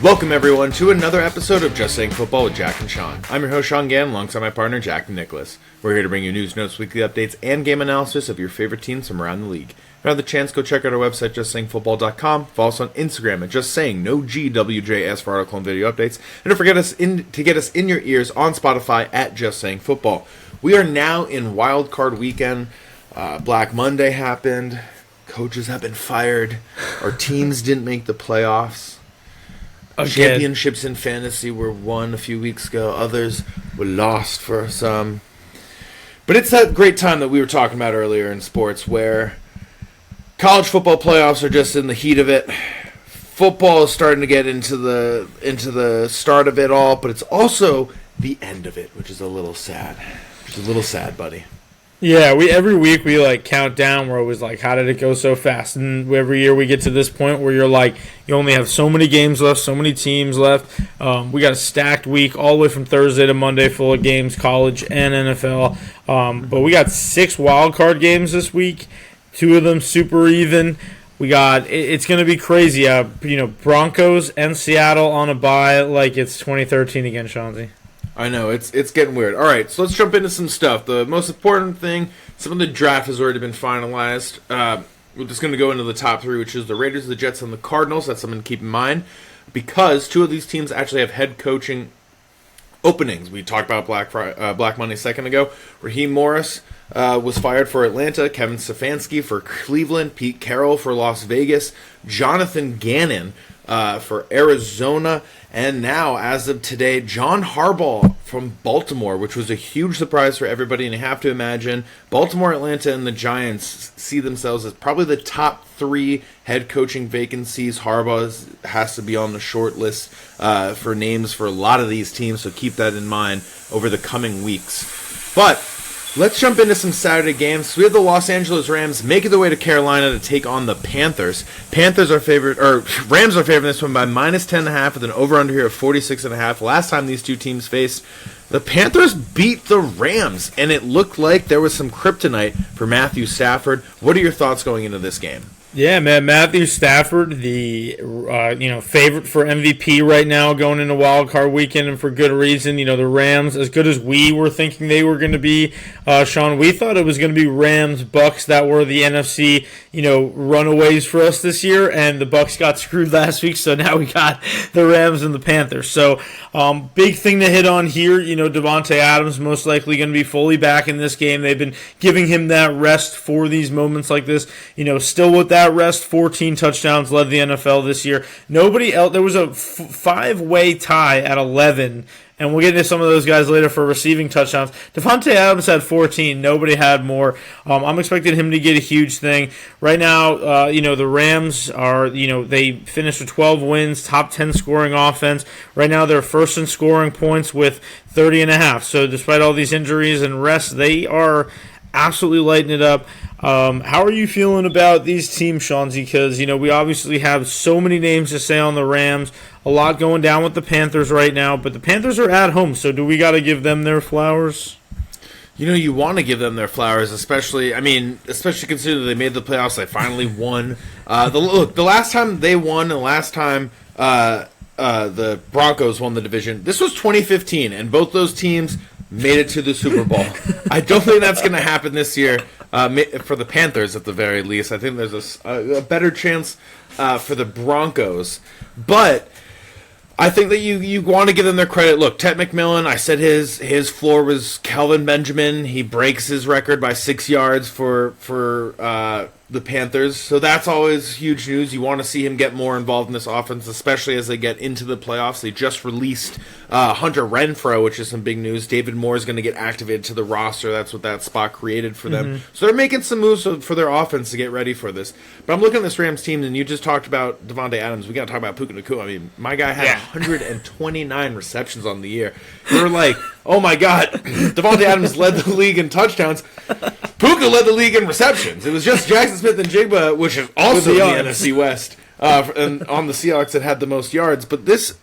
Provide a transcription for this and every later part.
Welcome everyone to another episode of Just Saying Football with Jack and Sean. I'm your host Sean Gann, alongside my partner Jack and Nicholas. We're here to bring you news, notes, weekly updates, and game analysis of your favorite teams from around the league. If you have the chance, go check out our website, justsayingfootball.com. Follow us on Instagram at Just Saying, no GWJS for article and video updates. And don't forget to get us in your ears on Spotify at Just Saying Football. We are now in Wildcard weekend. Black Monday happened. Coaches have been fired. Our teams didn't make the playoffs. Championships in fantasy were won a few weeks ago. Others were lost for some. But it's that great time that we were talking about earlier in sports where college football playoffs are just in the heat of it. Football is starting to get into the start of it all, but it's also the end of it, which is a little sad. Which is a little sad, buddy. Yeah, every week we count down. We're always like, how did it go so fast? And every year we get to this point where you're like, you only have so many games left, so many teams left. We got a stacked week all the way from Thursday to Monday, full of games, college and NFL. But we got 6 wild card games this week. 2 of them super even. It's going to be crazy. Broncos and Seattle on a bye like it's 2013 again, Chauncey. I know, it's getting weird. All right, so let's jump into some stuff. The most important thing, some of the draft has already been finalized. We're just going to go into the top 3, which is the Raiders, the Jets, and the Cardinals. That's something to keep in mind because 2 of these teams actually have head coaching openings. We talked about Black Monday a second ago. Raheem Morris was fired for Atlanta, Kevin Stefanski for Cleveland, Pete Carroll for Las Vegas, Jonathan Gannon for Arizona, and now, as of today, John Harbaugh from Baltimore, which was a huge surprise for everybody. And you have to imagine Baltimore, Atlanta, and the Giants see themselves as probably the top 3 head coaching vacancies. Harbaugh has to be on the short list for names for a lot of these teams, so keep that in mind over the coming weeks. But let's jump into some Saturday games. So we have the Los Angeles Rams making their way to Carolina to take on the Panthers. Rams are favored in this one by -10.5 with an over-under here of 46.5. Last time these two teams faced, the Panthers beat the Rams, and it looked like there was some kryptonite for Matthew Stafford. What are your thoughts going into this game? Yeah, man, Matthew Stafford, the favorite for MVP right now going into Wild Card weekend, and for good reason. The Rams, as good as we were thinking they were going to be, Sean, we thought it was going to be Rams, Bucks that were the NFC, runaways for us this year, and the Bucks got screwed last week, so now we got the Rams and the Panthers. So, big thing to hit on here, Davante Adams most likely going to be fully back in this game. They've been giving him that rest for these moments like this. Still with that rest, 14 touchdowns, led the NFL this year. Nobody else. There was a 5-way tie at 11, and we'll get into some of those guys later for receiving touchdowns. Davante Adams had 14. Nobody had more. I'm expecting him to get a huge thing. Right now, the Rams are, they finished with 12 wins, top 10 scoring offense. Right now, they're first in scoring points with 30.5. So despite all these injuries and rest, they are absolutely lighting it up. How are you feeling about these teams, Chauncey? Because, we obviously have so many names to say on the Rams. A lot going down with the Panthers right now, but the Panthers are at home, so do we got to give them their flowers? You want to give them their flowers, especially considering they made the playoffs. They finally won. The last time they won, and the last time the Broncos won the division, this was 2015, and both those teams made it to the Super Bowl. I don't think that's going to happen this year for the Panthers at the very least. I think there's a better chance for the Broncos. But I think that you want to give them their credit. Look, Ted McMillan, I said his floor was Kelvin Benjamin. He breaks his record by 6 yards for the Panthers. So that's always huge news. You want to see him get more involved in this offense, especially as they get into the playoffs. They just released Hunter Renfrow, which is some big news. David Moore is going to get activated to the roster. That's what that spot created for them. Mm-hmm. So they're making some moves for their offense to get ready for this. But I'm looking at this Rams team, and you just talked about Davante Adams. We got to talk about Puka Nacua. I mean, my guy had 129 receptions on the year. They were like, oh my God, Davante Adams led the league in touchdowns. Puka led the league in receptions. It was just Jackson Smith and Jigba, which is also the NFC West, and on the Seahawks that had the most yards. But this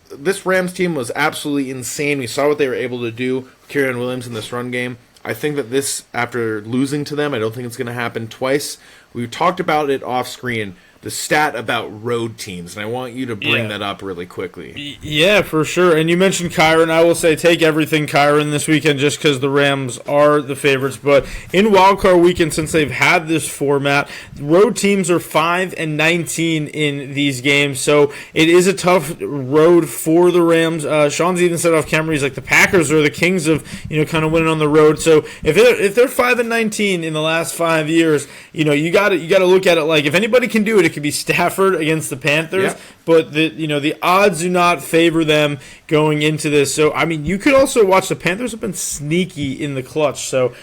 Rams team was absolutely insane. We saw what they were able to do with Kyren Williams in this run game. I think that this, after losing to them, I don't think it's going to happen twice. We talked about it off screen. the stat about road teams, and I want you to bring that up really quickly. Yeah, for sure. And you mentioned Kyron. I will say take everything Kyron this weekend just because the Rams are the favorites. But in Wildcard Weekend, since they've had this format, road teams are 5-19 in these games. So it is a tough road for the Rams. Sean's even said off camera, he's like, the Packers are the kings of, kind of winning on the road. So if they're 5-19 in the last 5 years, you got to look at it like, if anybody can do it, it could be Stafford against the Panthers. Yeah. But the odds do not favor them going into this. So I mean, you could also watch, the Panthers have been sneaky in the clutch. So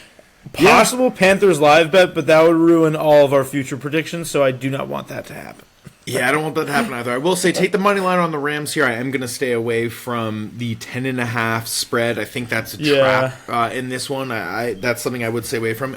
possible Panthers live bet, but that would ruin all of our future predictions. So I do not want that to happen. Yeah, I don't want that to happen either. I will say take the money line on the Rams here. I am going to stay away from the 10.5 spread. I think that's a trap in this one. That's something I would stay away from.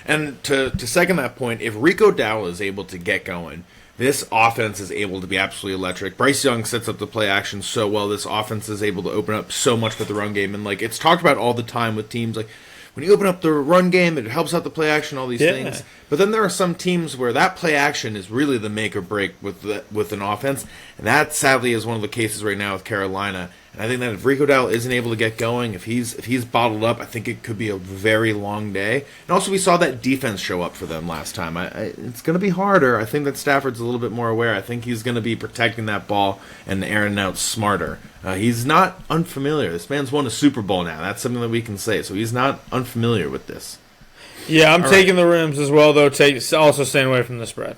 And to second that point, if Rico Dowdle is able to get going, this offense is able to be absolutely electric. Bryce Young sets up the play action so well. This offense is able to open up so much with the run game. And it's talked about all the time with teams like, when you open up the run game, it helps out the play action, all these things. But then there are some teams where that play action is really the make or break with an offense, and that sadly is one of the cases right now with Carolina. And I think that if Rico Dowdle isn't able to get going, if he's bottled up, I think it could be a very long day. And also, we saw that defense show up for them last time. It's going to be harder. I think that Stafford's a little bit more aware. I think he's going to be protecting that ball and airing out smarter. He's not unfamiliar. This man's won a Super Bowl now. That's something that we can say. So he's not unfamiliar with this. Yeah, I'm taking the Rams as well, though. Also staying away from the spread.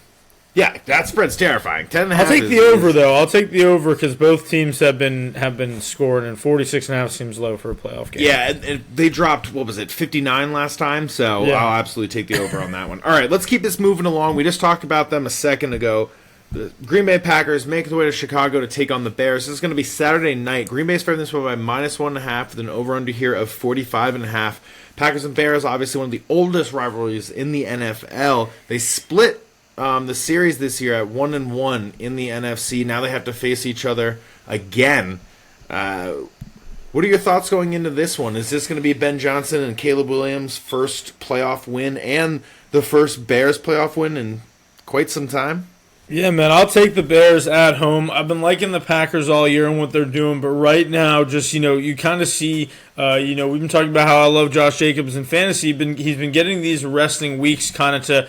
Yeah, that spread's terrifying. 10.5. I'll take the over, though. I'll take the over because both teams have been scoring, and 46.5 seems low for a playoff game. Yeah, and they dropped, 59 last time, so I'll absolutely take the over on that one. All right, let's keep this moving along. We just talked about them a second ago. The Green Bay Packers make their way to Chicago to take on the Bears. This is going to be Saturday night. Green Bay's favored this one by -1.5 with an over-under here of 45.5. Packers and Bears, obviously one of the oldest rivalries in the NFL. They split the series this year at 1-1 in the NFC. Now they have to face each other again. What are your thoughts going into this one? Is this going to be Ben Johnson and Caleb Williams' first playoff win and the first Bears playoff win in quite some time? Yeah, man, I'll take the Bears at home. I've been liking the Packers all year and what they're doing, but right now, just, you kind of see, we've been talking about how I love Josh Jacobs in fantasy. He's been getting these resting weeks kind of to,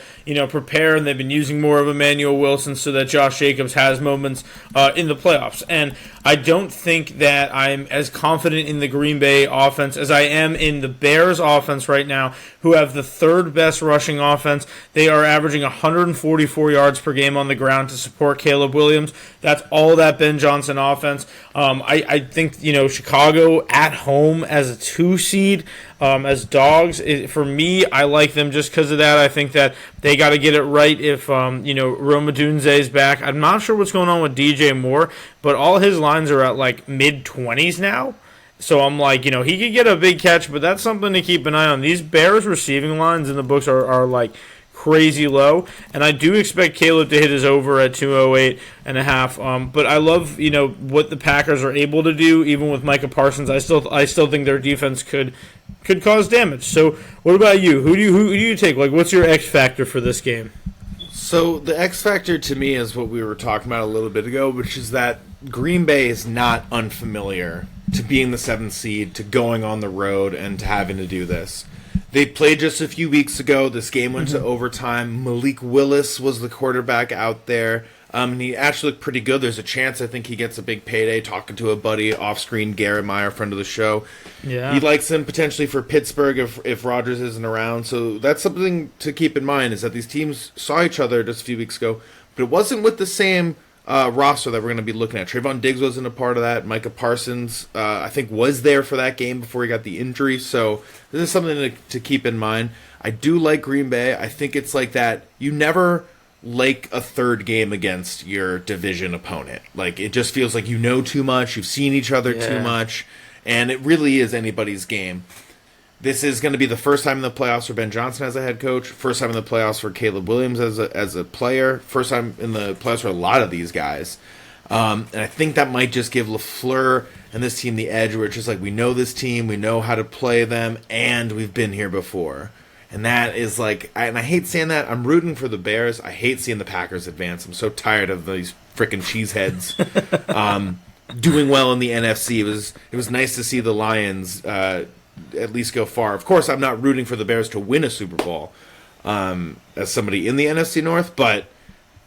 prepare, and they've been using more of Emmanuel Wilson so that Josh Jacobs has moments in the playoffs. And I don't think that I'm as confident in the Green Bay offense as I am in the Bears offense right now, who have the third best rushing offense. They are averaging 144 yards per game on the ground to support Caleb Williams. That's all that Ben Johnson offense. I think, Chicago at home as a 2 seed, as dogs, for me, I like them just because of that. I think that they got to get it right if, Rome Odunze is back. I'm not sure what's going on with DJ Moore, but all his lines are at mid-20s now. So I'm like, he could get a big catch, but that's something to keep an eye on. These Bears receiving lines in the books are crazy low, and I do expect Caleb to hit his over at 208.5. But I love what the Packers are able to do, even with Micah Parsons. I still think their defense could cause damage. So what about you? Who do you take? What's your X factor for this game? So the X factor to me is what we were talking about a little bit ago, which is that Green Bay is not unfamiliar to being the 7th seed, to going on the road, and to having to do this. They played just a few weeks ago. This game went to overtime. Malik Willis was the quarterback out there. And he actually looked pretty good. There's a chance I think he gets a big payday. Talking to a buddy off-screen, Garrett Meyer, friend of the show. Yeah. He likes him potentially for Pittsburgh if Rodgers isn't around. So that's something to keep in mind, is that these teams saw each other just a few weeks ago, but it wasn't with the same roster that we're going to be looking at. Trayvon Diggs wasn't a part of that. Micah Parsons, I think, was there for that game before he got the injury. So this is something to keep in mind. I do like Green Bay. I think it's like that. You never like a third game against your division opponent. It just feels like too much. You've seen each other too much. And it really is anybody's game. This is going to be the first time in the playoffs for Ben Johnson as a head coach, first time in the playoffs for Caleb Williams as a player, first time in the playoffs for a lot of these guys. And I think that might just give LaFleur and this team the edge, where it's just we know this team, we know how to play them, and we've been here before. And that is like, and I hate saying that. I'm rooting for the Bears. I hate seeing the Packers advance. I'm so tired of these freaking cheeseheads doing well in the NFC. It was nice to see the Lions at least go far. Of course, I'm not rooting for the Bears to win a Super Bowl as somebody in the NFC North, but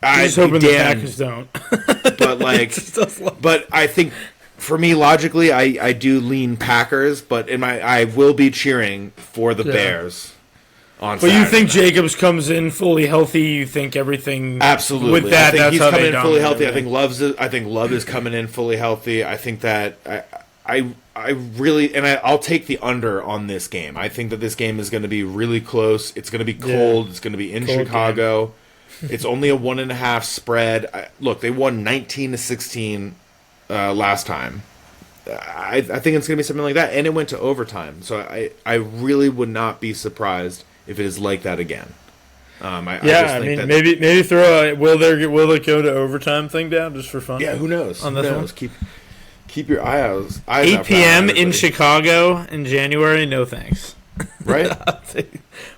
I'm just hoping the Packers don't. But I think for me, logically, I do lean Packers, but I will be cheering for the Bears. But you think Jacobs comes in fully healthy? You think everything absolutely with that? I think that's he's how coming in fully healthy. Everything. I think Love is coming in fully healthy. I think that I really I'll take the under on this game. I think that this game is going to be really close. It's going to be cold. It's going to be in Chicago. It's only a 1.5 spread. Look, they won 19-16 last time. I think it's going to be something like that, and it went to overtime. So I really would not be surprised if it is like that again. Maybe throw a will it go to overtime thing down just for fun. Yeah, who knows? On this one, keep your eyes 8 p.m. in Chicago in January. No thanks. Right?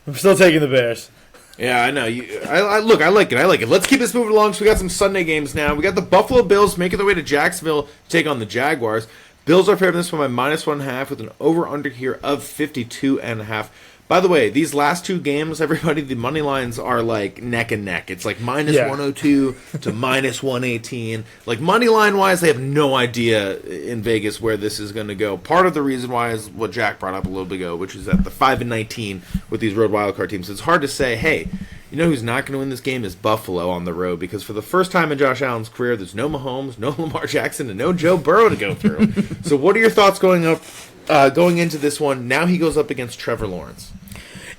I'm still taking the Bears. Yeah, I know. I like it. Let's keep this moving along. So we got some Sunday games now. We got the Buffalo Bills making their way to Jacksonville to take on the Jaguars. Bills are favored in this one by -1.5 with an over-under here of 52.5. By the way, these last two games, everybody, the money lines are like neck and neck. It's like -102 to -118. Like money line wise, they have no idea in Vegas where this is going to go. Part of the reason why is what Jack brought up a little bit ago, which is that the 5-19 with these road wildcard teams. It's hard to say, hey, you know who's not going to win this game is Buffalo on the road, because for the first time in Josh Allen's career, there's no Mahomes, no Lamar Jackson, and no Joe Burrow to go through. So what are your thoughts going into this one? Now he goes up against Trevor Lawrence.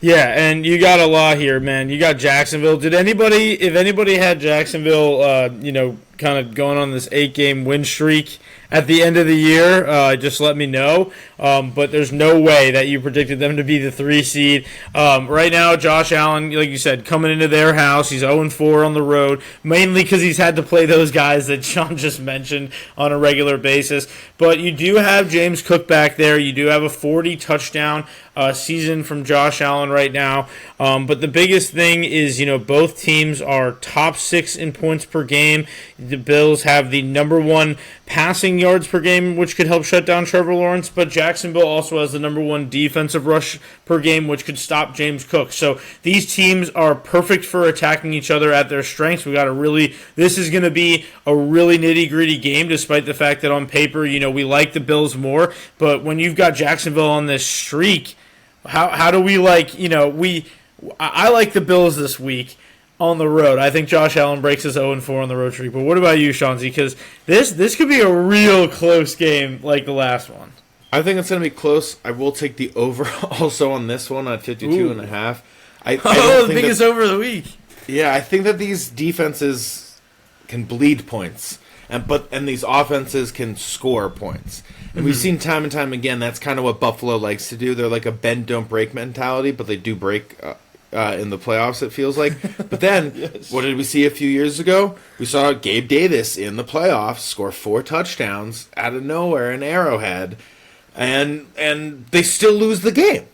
Yeah, and you got a lot here, man. You got Jacksonville. If anybody had Jacksonville, kind of going on this 8-game win streak at the end of the year, just let me know. But there's no way that you predicted them to be the 3 seed. Right now, Josh Allen, like you said, coming into their house, he's 0-4 on the road, mainly because he's had to play those guys that Sean just mentioned on a regular basis. But you do have James Cook back there. You do have a 40-touchdown season from Josh Allen right now. But the biggest thing is, both teams are top 6 in points per game. The Bills have the number 1 passing yards per game, which could help shut down Trevor Lawrence, but Jacksonville also has the number 1 defensive rush per game, which could stop James Cook. So these teams are perfect for attacking each other at their strengths. This is going to be a really nitty-gritty game, despite the fact that on paper, we like the Bills more, but when you've got Jacksonville on this streak, how do we I like the Bills this week on the road. I think Josh Allen breaks his 0-4 on the road streak. But what about you, Shanzi? Because this could be a real close game like the last one. I think it's going to be close. I will take the over also on this one at 52.5. The biggest over of the week. Yeah, I think that these defenses can bleed points, and these offenses can score points. And we've seen time and time again that's kind of what Buffalo likes to do. They're like a bend, don't break mentality, but they do break in the playoffs, it feels like. But then, What did we see a few years ago? We saw Gabe Davis in the playoffs score 4 touchdowns out of nowhere in Arrowhead, and they still lose the game.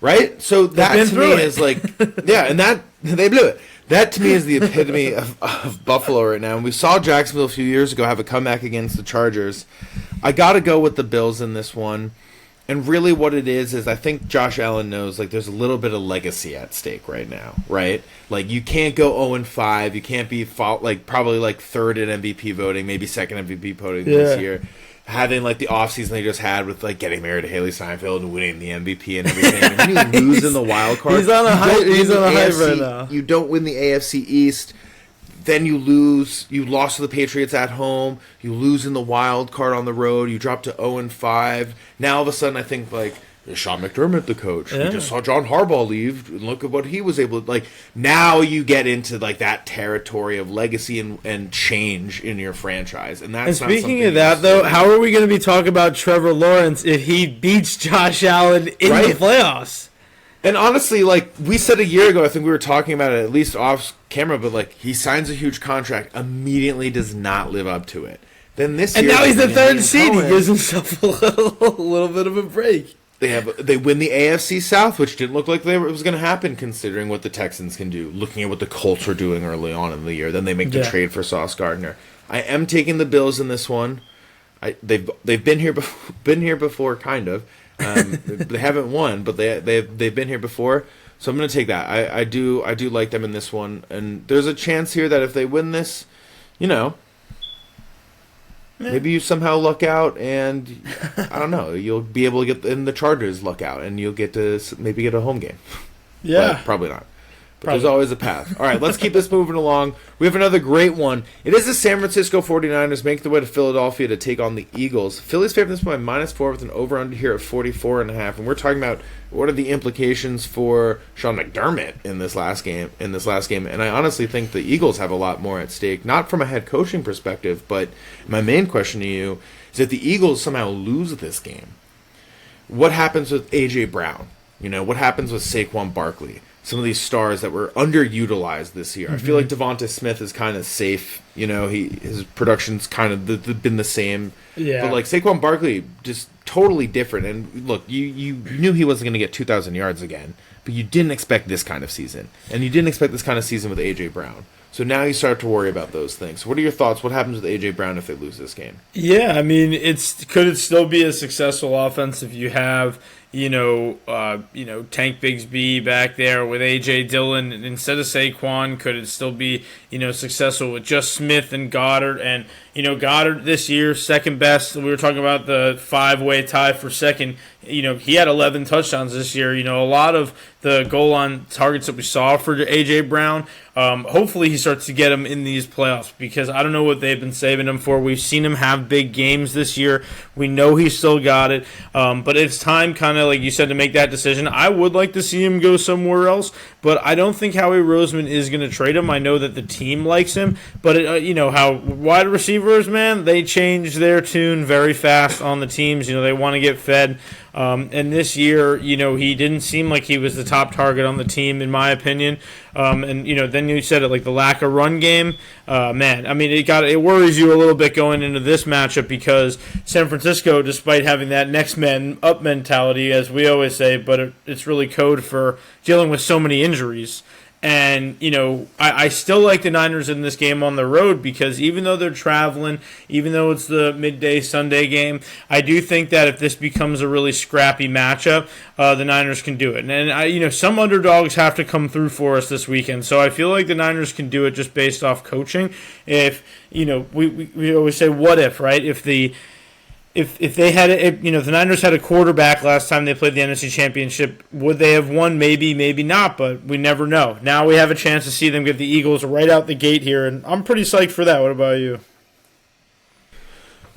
Right? So that to me is like, and that they blew it. That to me is the epitome of Buffalo right now. And we saw Jacksonville a few years ago have a comeback against the Chargers. I got to go with the Bills in this one. And really what it is I think Josh Allen knows there's a little bit of legacy at stake right now, right? You can't go 0-5. You can't be probably third in MVP voting, maybe second MVP voting this year. Having the offseason they just had with getting married to Haley Steinfeld and winning the MVP and everything. And when you lose in the wild card, he's on a hype right now. You don't win the AFC East, then you lose. You lost to the Patriots at home. You lose in the wild card on the road. You drop to 0-5. Now all of a sudden, I think is Sean McDermott the coach? Yeah. We just saw John Harbaugh leave. And look at what he was able to Now you get into that territory of legacy and change in your franchise. And that's. And speaking of that, though, how are we going to be talking about Trevor Lawrence if he beats Josh Allen in the playoffs? And honestly, we said a year ago, I think we were talking about it at least off camera, but he signs a huge contract, immediately does not live up to it. Then this year, and now he's the 3rd seed. He gives himself a little bit of a break. They win the AFC South, which didn't look like it was going to happen considering what the Texans can do. Looking at what the Colts are doing early on in the year, then they make the trade for Sauce Gardner. I am taking the Bills in this one. They've been here before, kind of. They haven't won, but they've been here before. So I'm going to take that. I do like them in this one, and there's a chance here that if they win this, maybe you somehow luck out, and I don't know. You'll be able to get in the Chargers luck out, and you'll get to maybe get a home game. Yeah, but probably not. But there's always a path. All right, let's keep this moving along. We have another great one. It is the San Francisco 49ers make their way to Philadelphia to take on the Eagles. Philly's favored this by -4 with an over-under here of 44.5. And we're talking about what are the implications for Sean McDermott in this last game. And I honestly think the Eagles have a lot more at stake, not from a head coaching perspective, but my main question to you is if the Eagles somehow lose this game, what happens with A.J. Brown? What happens with Saquon Barkley? Some of these stars that were underutilized this year. I feel like Devonta Smith is kind of safe. His production's kind of been the same. Yeah. But like Saquon Barkley, just totally different. And look, you knew he wasn't going to get 2,000 yards again, but you didn't expect this kind of season, and you didn't expect this kind of season with A.J. Brown. So now you start to worry about those things. What are your thoughts? What happens with A.J. Brown if they lose this game? Yeah, I mean, could it still be a successful offense if you have Tank Bigsby back there with A.J. Dillon instead of Saquon? Could it still be, successful with just Smith and Goddard? And, Goddard this year, second best. We were talking about the 5-way tie for second. He had 11 touchdowns this year. A lot of the goal line targets that we saw for A.J. Brown, hopefully he starts to get him in these playoffs, because I don't know what they've been saving him for. We've seen him have big games this year. We know he's still got it, but it's time, kind of like you said, to make that decision. I would like to see him go somewhere else, but I don't think Howie Roseman is going to trade him. I know that the team likes him, but how wide receivers, man, they change their tune very fast on the teams. They want to get fed. And this year, he didn't seem like he was the top target on the team, in my opinion. And then you said it, like the lack of run game. Man, I mean, it worries you a little bit going into this matchup, because San Francisco, despite having that next man up mentality, as we always say, but it's really code for dealing with so many injuries. And, I still like the Niners in this game on the road, because even though they're traveling, even though it's the midday Sunday game, I do think that if this becomes a really scrappy matchup, the Niners can do it. And some underdogs have to come through for us this weekend. So I feel like the Niners can do it just based off coaching. If, we always say, what if, right? If the Niners had a quarterback last time they played the NFC Championship, would they have won? Maybe, maybe not, but we never know. Now we have a chance to see them get the Eagles right out the gate here, and I'm pretty psyched for that. What about you?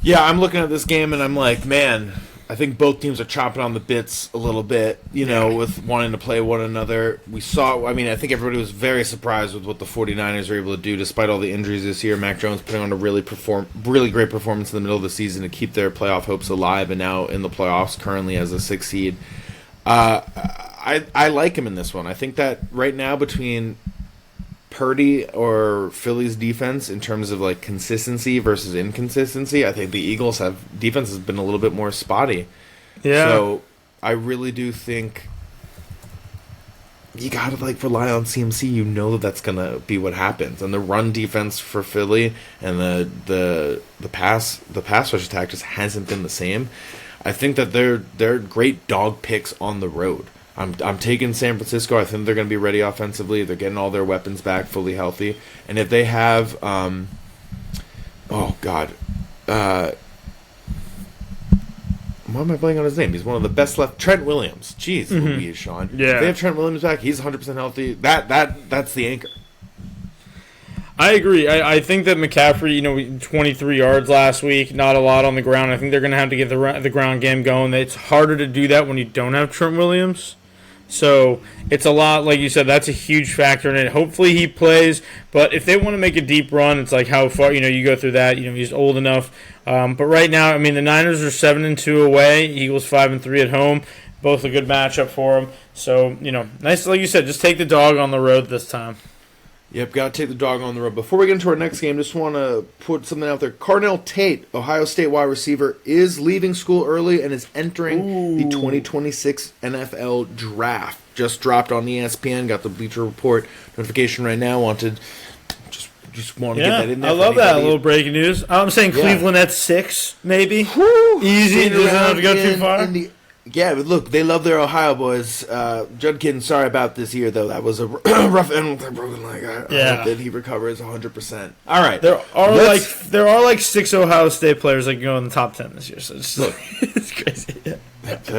Yeah, I'm looking at this game, and I'm like, man, I think both teams are chopping on the bits a little bit, with wanting to play one another. I think everybody was very surprised with what the 49ers were able to do despite all the injuries this year. Mac Jones putting on a really great performance in the middle of the season to keep their playoff hopes alive, and now in the playoffs currently as a 6th seed. I like him in this one. I think that right now between Purdy or Philly's defense in terms of like consistency versus inconsistency, I think the Eagles' defense has been a little bit more spotty. Yeah. So I really do think you gotta rely on CMC. That's gonna be what happens, and the run defense for Philly and the pass rush attack just hasn't been the same. I think that they're great dog picks on the road. I'm taking San Francisco. I think they're going to be ready offensively. They're getting all their weapons back, fully healthy. And if they have, why am I blanking on his name? He's one of the best left. Trent Williams. Jeez, Louise, Sean. Yeah. If they have Trent Williams back, he's 100% healthy. That's the anchor. I agree. I think that McCaffrey, 23 yards last week, not a lot on the ground. I think they're going to have to get the ground game going. It's harder to do that when you don't have Trent Williams. So it's a lot, like you said, that's a huge factor in it. Hopefully he plays, but if they want to make a deep run, it's like how far, you go through that. He's old enough. But right now, the Niners are 7-2 away, Eagles 5-3 at home. Both a good matchup for them. So, nice, like you said, just take the dog on the road this time. Yep, got to take the dog on the road. Before we get into our next game, just want to put something out there. Cardinal Tate, Ohio State wide receiver, is leaving school early and is entering the 2026 NFL Draft. Just dropped on ESPN, got the Bleacher Report notification right now. Just want to get that in there. I love that little breaking news. I'm saying Cleveland at 6, maybe. Woo! Easy, doesn't have to go too far. Yeah, but look, they love their Ohio boys. Judkins, sorry about this year, though. That was a rough end with a broken leg. I hope that he recovers 100%. All right. There are like 6 Ohio State players that can go in the top 10 this year. So it's crazy. Yeah.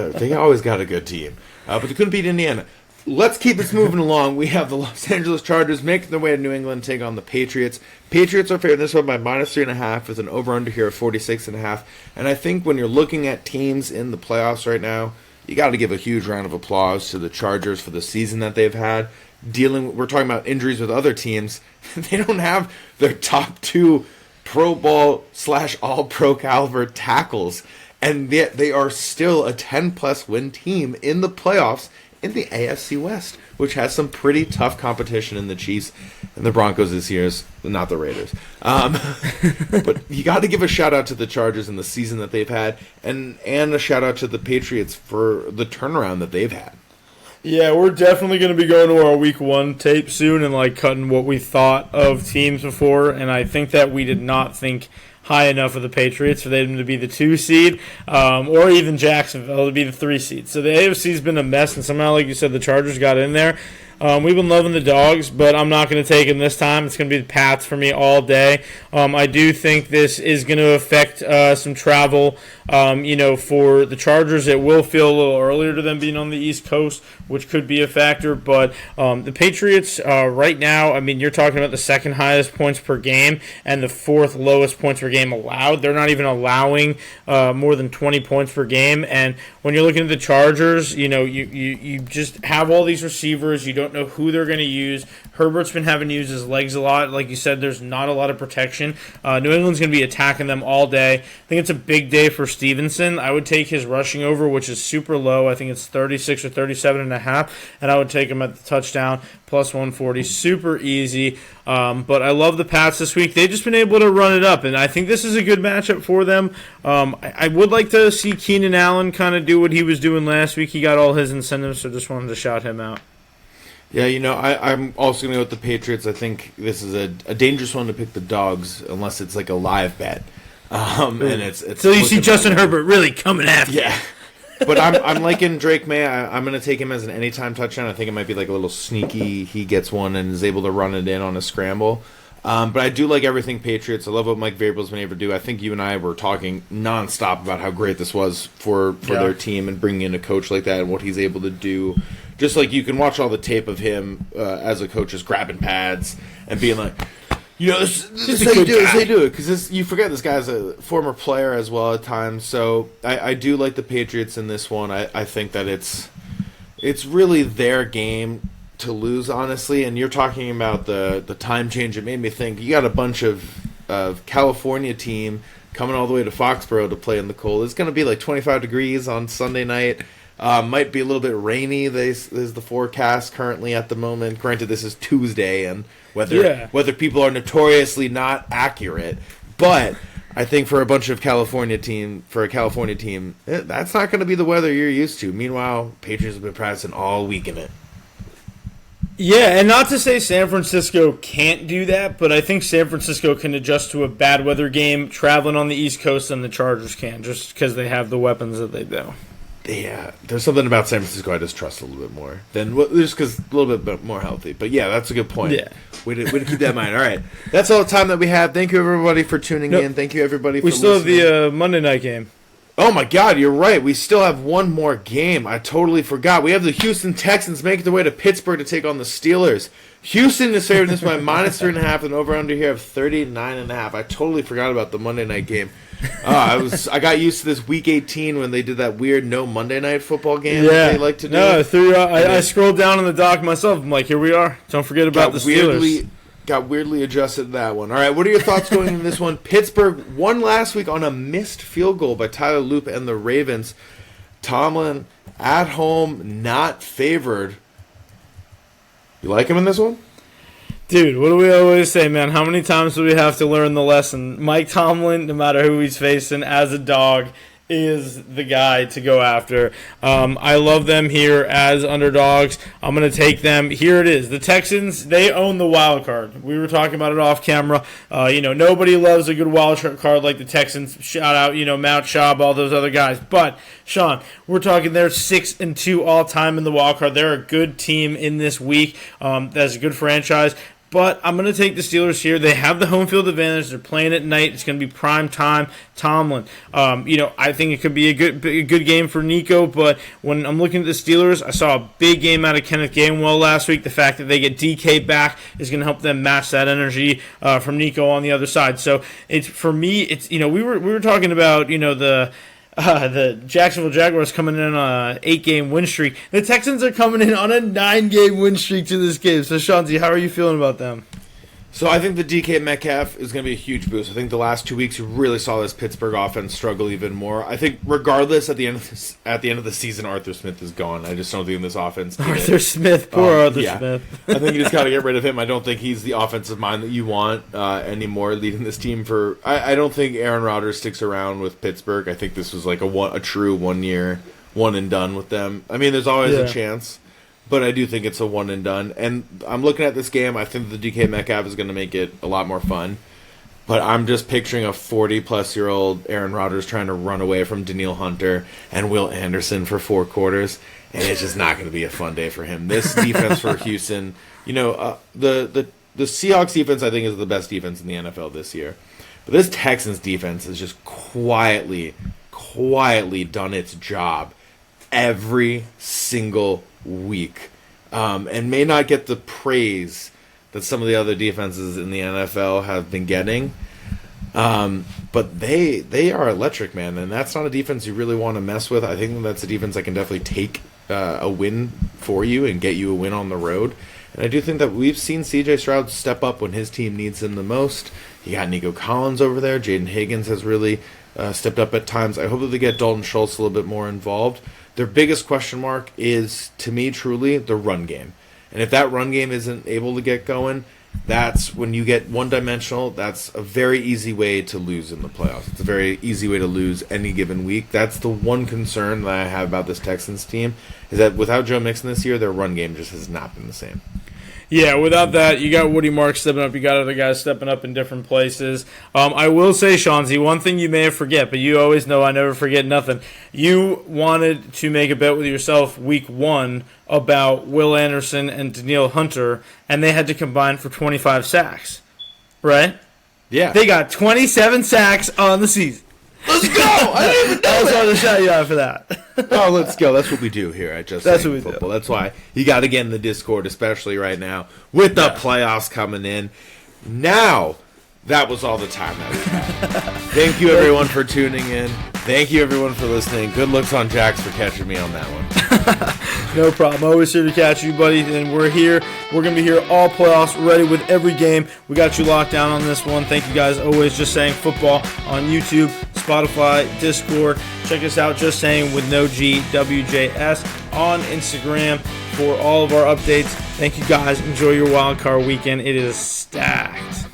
They always got a good team. But they couldn't beat Indiana. Let's keep this moving along. We have the Los Angeles Chargers making their way to New England to take on the Patriots. Patriots are favored this one by -3.5 with an over-under here of 46.5. And I think when you're looking at teams in the playoffs right now, you got to give a huge round of applause to the Chargers for the season that they've had. We're talking about injuries with other teams. They don't have their top 2 Pro Bowl / All-Pro caliber tackles. And yet they are still a 10-plus win team in the playoffs in the AFC West, which has some pretty tough competition in the Chiefs and the Broncos this year, not the Raiders. But you got to give a shout-out to the Chargers in the season that they've had, and a shout-out to the Patriots for the turnaround that they've had. Yeah, we're definitely going to be going to our Week 1 tape soon and cutting what we thought of teams before, and I think that we did not think high enough of the Patriots for them to be the 2 seed, or even Jacksonville to be the 3 seed. So the AFC's been a mess, and somehow, like you said, the Chargers got in there. We've been loving the dogs, but I'm not going to take them this time. It's going to be the Pats for me all day. I do think this is going to affect some travel. For the Chargers, it will feel a little earlier to them being on the East Coast, which could be a factor. But the Patriots right now, I mean, you're talking about the 2nd highest points per game and the 4th lowest points per game allowed. They're not even allowing more than 20 points per game. And when you're looking at the Chargers, you just have all these receivers. You don't know who they're going to use. Herbert's been having to use his legs a lot. Like you said, there's not a lot of protection. New England's going to be attacking them all day. I think it's a big day for Stevenson. I would take his rushing over, which is super low. I think it's 36 or 37.5, and I would take him at the touchdown, plus 140. Super easy. But I love the Pats this week. They've just been able to run it up, and I think this is a good matchup for them. I would like to see Keenan Allen kind of do what he was doing last week. He got all his incentives, so just wanted to shout him out. Yeah, I'm also going to go with the Patriots. I think this is a dangerous one to pick the dogs unless it's like a live bet. And it's so you see Justin Herbert really coming after you. Yeah. But I'm liking Drake May. I'm going to take him as an anytime touchdown. I think it might be like a little sneaky. He gets one and is able to run it in on a scramble. But I do like everything Patriots. I love what Mike Vrabel's been able to do. I think you and I were talking nonstop about how great this was for their team and bringing in a coach like that and what he's able to do. Just like you can watch all the tape of him as a coach just grabbing pads and being like, this is how you do it. This is how you do it. Because you forget this guy's a former player as well at times. So I do like the Patriots in this one. I think that it's really their game to lose, honestly. And you're talking about the time change. It made me think you got a bunch of California team coming all the way to Foxborough to play in the cold. It's going to be like 25 degrees on Sunday night. Might be a little bit rainy. Is the forecast currently at the moment. Granted, this is Tuesday, and whether people are notoriously not accurate, but I think for a California team, that's not going to be the weather you're used to. Meanwhile, Patriots have been practicing all week in it. Yeah, and not to say San Francisco can't do that, but I think San Francisco can adjust to a bad weather game traveling on the East Coast than the Chargers can, just because they have the weapons that they do. Yeah, there's something about San Francisco I just trust a little bit more just because a little bit more healthy. But yeah, that's a good point. Yeah, way to keep that in mind. All right, that's all the time that we have. Thank you everybody for tuning in. Thank you everybody for listening. We still have the Monday night game. Oh my God, you're right. We still have one more game. I totally forgot. We have the Houston Texans making their way to Pittsburgh to take on the Steelers. Houston is favored this by -3.5 and over under here of 39.5. I totally forgot about the Monday night game. I got used to this Week 18 when they did that weird no Monday night football game that they like to do. No, I scrolled down on the doc myself. I'm like, here we are. Don't forget about the Steelers. Got weirdly adjusted to that one. All right, what are your thoughts going into this one? Pittsburgh won last week on a missed field goal by Tyler Loop and the Ravens. Tomlin at home, not favored. You like him in this one? Dude, what do we always say, man? How many times do we have to learn the lesson? Mike Tomlin, no matter who he's facing as a dog, is the guy to go after. I love them here as underdogs. I'm going to take them. Here it is. The Texans, they own the wild card. We were talking about it off camera. Nobody loves a good wild card like the Texans. Shout out, Matt Schaub, all those other guys. But, Sean, we're talking they're 6-2 all time in the wild card. They're a good team in this week. That's a good franchise. But I'm going to take the Steelers here. They have the home field advantage. They're playing at night. It's going to be prime time. Tomlin. I think it could be a good game for Nico. But when I'm looking at the Steelers, I saw a big game out of Kenneth Gainwell last week. The fact that they get DK back is going to help them match that energy from Nico on the other side. So for me, we were talking about the Jacksonville Jaguars coming in on an 8-game win streak. The Texans are coming in on a 9-game win streak to this game. So, Shanzi, how are you feeling about them? So I think the DK Metcalf is going to be a huge boost. I think the last 2 weeks you really saw this Pittsburgh offense struggle even more. I think regardless at the end of the season, Arthur Smith is gone. I just don't think this offense. Arthur Smith, poor Arthur Smith. I think you just got to get rid of him. I don't think he's the offensive mind that you want anymore leading this team. I don't think Aaron Rodgers sticks around with Pittsburgh. I think this was like a true 1 year, one and done with them. I mean, there's always a chance. But I do think it's a one and done. And I'm looking at this game. I think the DK Metcalf is going to make it a lot more fun. But I'm just picturing a 40-plus-year-old Aaron Rodgers trying to run away from Danielle Hunter and Will Anderson for 4 quarters. And it's just not going to be a fun day for him. This defense for Houston, the Seahawks defense, I think, is the best defense in the NFL this year. But this Texans defense has just quietly done its job every single week, and may not get the praise that some of the other defenses in the NFL have been getting. But they are electric, man, and that's not a defense you really want to mess with. I think that's a defense that can definitely take a win for you and get you a win on the road. And I do think that we've seen C.J. Stroud step up when his team needs him the most. You got Nico Collins over there. Jaden Higgins has really stepped up at times. I hope that they get Dalton Schultz a little bit more involved. Their biggest question mark is, to me, truly, the run game. And if that run game isn't able to get going, that's when you get one-dimensional. That's a very easy way to lose in the playoffs. It's a very easy way to lose any given week. That's the one concern that I have about this Texans team, is that without Joe Mixon this year, their run game just has not been the same. Yeah, without that, you got Woody Marks stepping up. You got other guys stepping up in different places. I will say, Shawnzy, one thing you may have forget, but you always know I never forget nothing. You wanted to make a bet with yourself week 1 about Will Anderson and Danielle Hunter, and they had to combine for 25 sacks, right? Yeah. They got 27 sacks on the season. Let's go! I didn't even know I just wanted to shout you out for that. Oh, let's go. That's what we do here at Just That's Saying what we Football. do. That's why you got to get in the Discord, especially right now, with the playoffs coming in. Now, that was all the time that we had. Thank you, everyone, for tuning in. Thank you, everyone, for listening. Good looks on Jax for catching me on that one. No problem. Always here to catch you, buddy. And we're here. We're going to be here all playoffs, ready with every game. We got you locked down on this one. Thank you, guys. Always Just Saying Football on YouTube, Spotify, Discord. Check us out, Just Saying with no G, WJS on Instagram for all of our updates. Thank you, guys. Enjoy your wild card weekend. It is stacked.